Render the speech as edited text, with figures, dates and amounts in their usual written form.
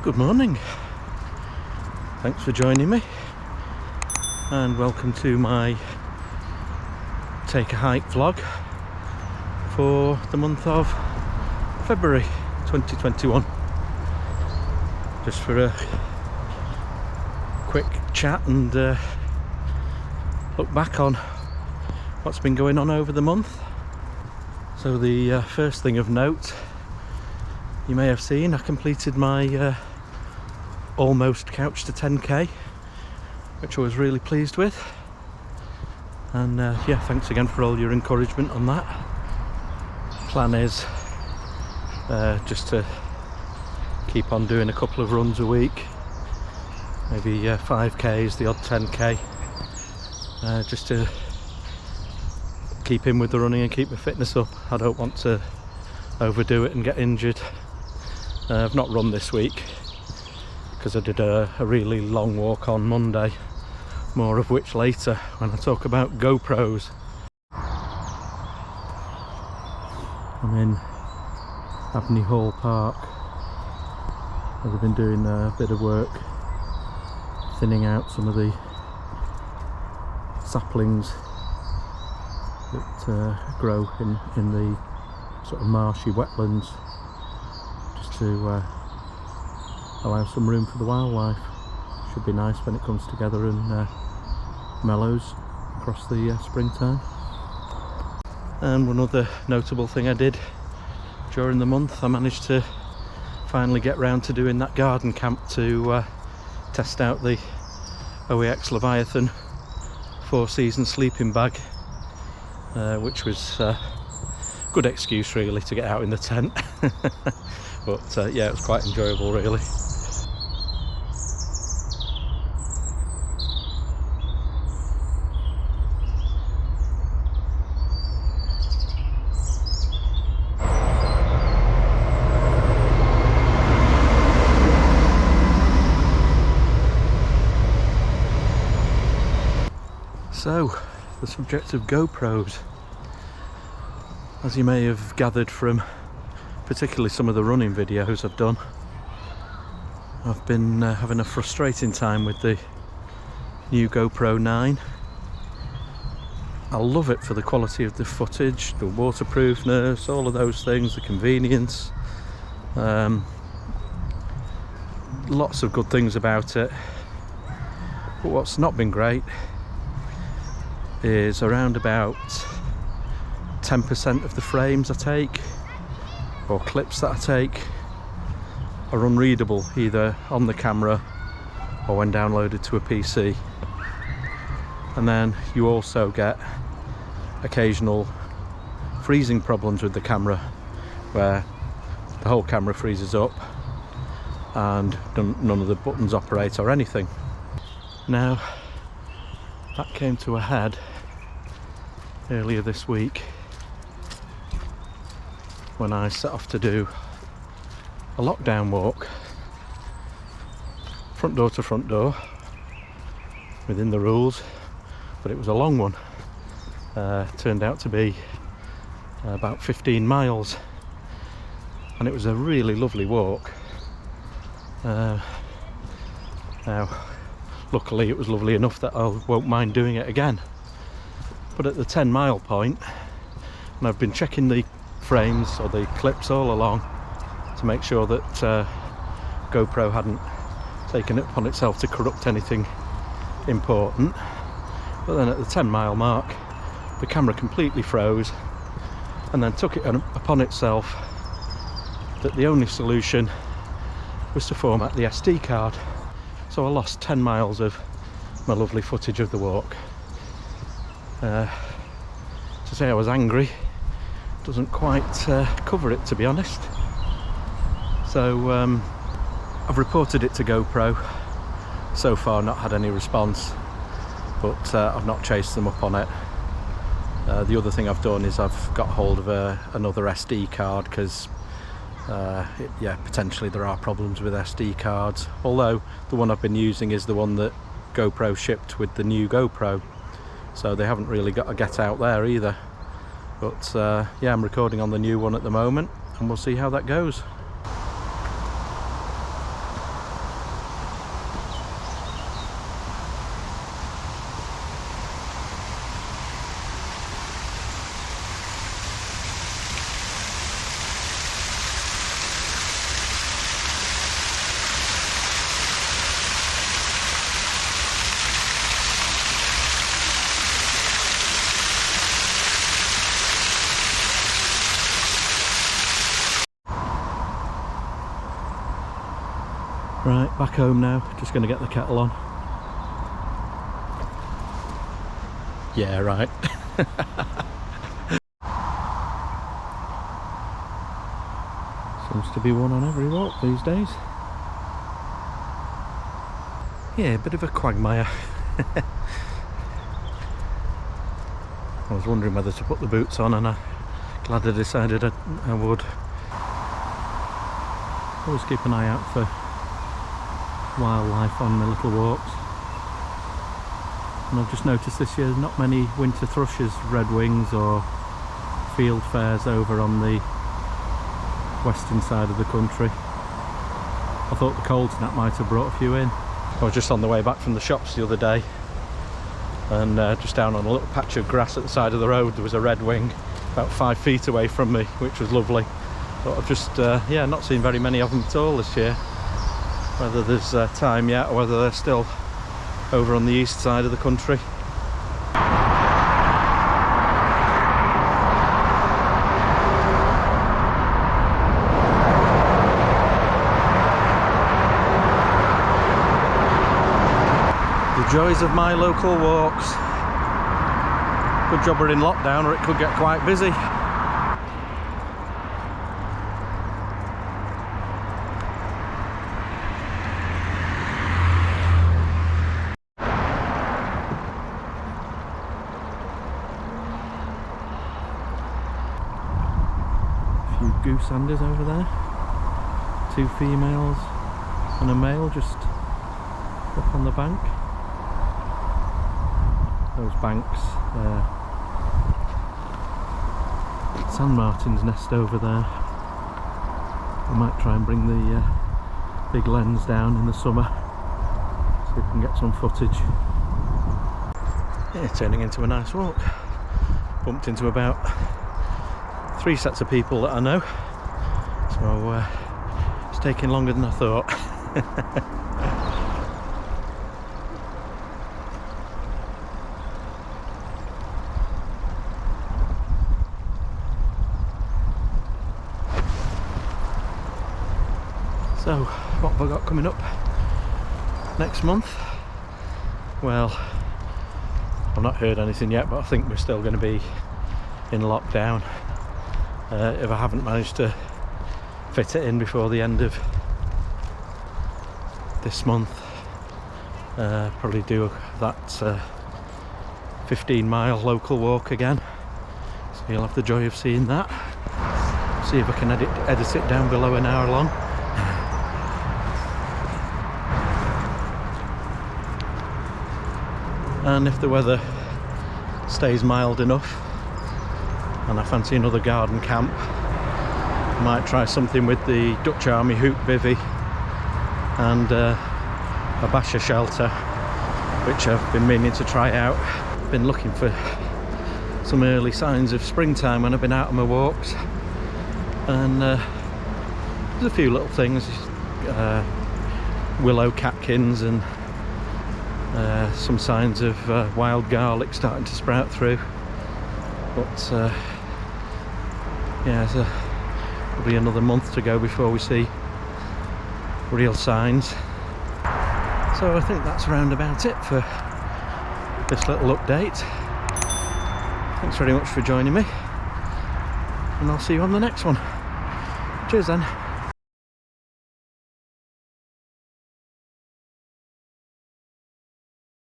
Good morning, thanks for joining me and welcome to my Take a Hike vlog for the month of February 2021. Just for a quick chat and look back on what's been going on over the month. So the first thing of note, you may have seen, I completed my almost couch to 10k, which I was really pleased with, and yeah, thanks again for all your encouragement on that. Plan is just to keep on doing a couple of runs a week, maybe 5k's, the odd 10k, just to keep in with the running and keep my fitness up. I don't want to overdo it and get injured. I've not run this week because I did a really long walk on Monday, more of which later when I talk about GoPros. I'm in Abney Hall Park. I've been doing a bit of work thinning out some of the saplings that grow in the sort of marshy wetlands, just to allow some room for the wildlife. Should be nice when it comes together and mellows across the springtime. And one other notable thing I did during the month, I managed to finally get round to doing that garden camp to test out the OEX Leviathan 4-season sleeping bag, which was a good excuse really to get out in the tent. But yeah, it was quite enjoyable really. So, the subject of GoPros. As you may have gathered from particularly some of the running videos I've done, I've been having a frustrating time with the new GoPro 9. I love it for the quality of the footage, the waterproofness, all of those things, the convenience. Lots of good things about it. But what's not been great is around about 10% of the frames I take or clips that I take are unreadable, either on the camera or when downloaded to a PC. And then you also get occasional freezing problems with the camera, where the whole camera freezes up and none of the buttons operate or anything. Now, that came to a head earlier this week when I set off to do a lockdown walk, front door to front door, within the rules, but it was a long one. Turned out to be about 15 miles, and it was a really lovely walk. Now, luckily it was lovely enough that I won't mind doing it again. But at the 10-mile point, and I've been checking the frames or the clips all along to make sure that GoPro hadn't taken it upon itself to corrupt anything important. But then at the 10-mile mark, the camera completely froze and then took it upon itself that the only solution was to format the SD card. So I lost 10 miles of my lovely footage of the walk. To say I was angry doesn't quite cover it, to be honest. So I've reported it to GoPro. So far not had any response, but I've not chased them up on it. The other thing I've done is I've got hold of another SD card, because yeah, potentially there are problems with SD cards, although the one I've been using is the one that GoPro shipped with the new GoPro, so they haven't really got a get out there either. But yeah, I'm recording on the new one at the moment and we'll see how that goes. Right, back home now, just going to get the kettle on. Yeah, right. Seems to be one on every walk these days. Yeah, a bit of a quagmire. I was wondering whether to put the boots on, and I'm glad I decided I would. Always keep an eye out for wildlife on my little walks. And I've just noticed this year there's not many winter thrushes, redwings or field fares over on the western side of the country. I thought the cold snap might have brought a few in. I was just on the way back from the shops the other day, and just down on a little patch of grass at the side of the road there was a redwing about 5 feet away from me, which was lovely. But I've just yeah, not seen very many of them at all this year. Whether there's time yet or whether they're still over on the east side of the country. The joys of my local walks. Good job we're in lockdown, or it could get quite busy. Goose Anders over there, 2 females and a male just up on the bank. Those banks, Sand Martin's nest over there. I might try and bring the big lens down in the summer, so we can get some footage. Yeah, turning into a nice walk. Bumped into about 3 sets of people that I know, so it's taking longer than I thought. So, what have I got coming up next month? Well, I've not heard anything yet, but I think we're still going to be in lockdown. If I haven't managed to fit it in before the end of this month, probably do that 15-mile local walk again, so you'll have the joy of seeing that. See if I can edit it down below an hour long. And if the weather stays mild enough and I fancy another garden camp, I might try something with the Dutch Army hoop bivvy and a basher shelter, which I've been meaning to try out. Been looking for some early signs of springtime when I've been out on my walks, and there's a few little things, willow catkins and some signs of wild garlic starting to sprout through, but yeah, there'll be another month to go before we see real signs. So I think that's around about it for this little update. Thanks very much for joining me, and I'll see you on the next one. Cheers then.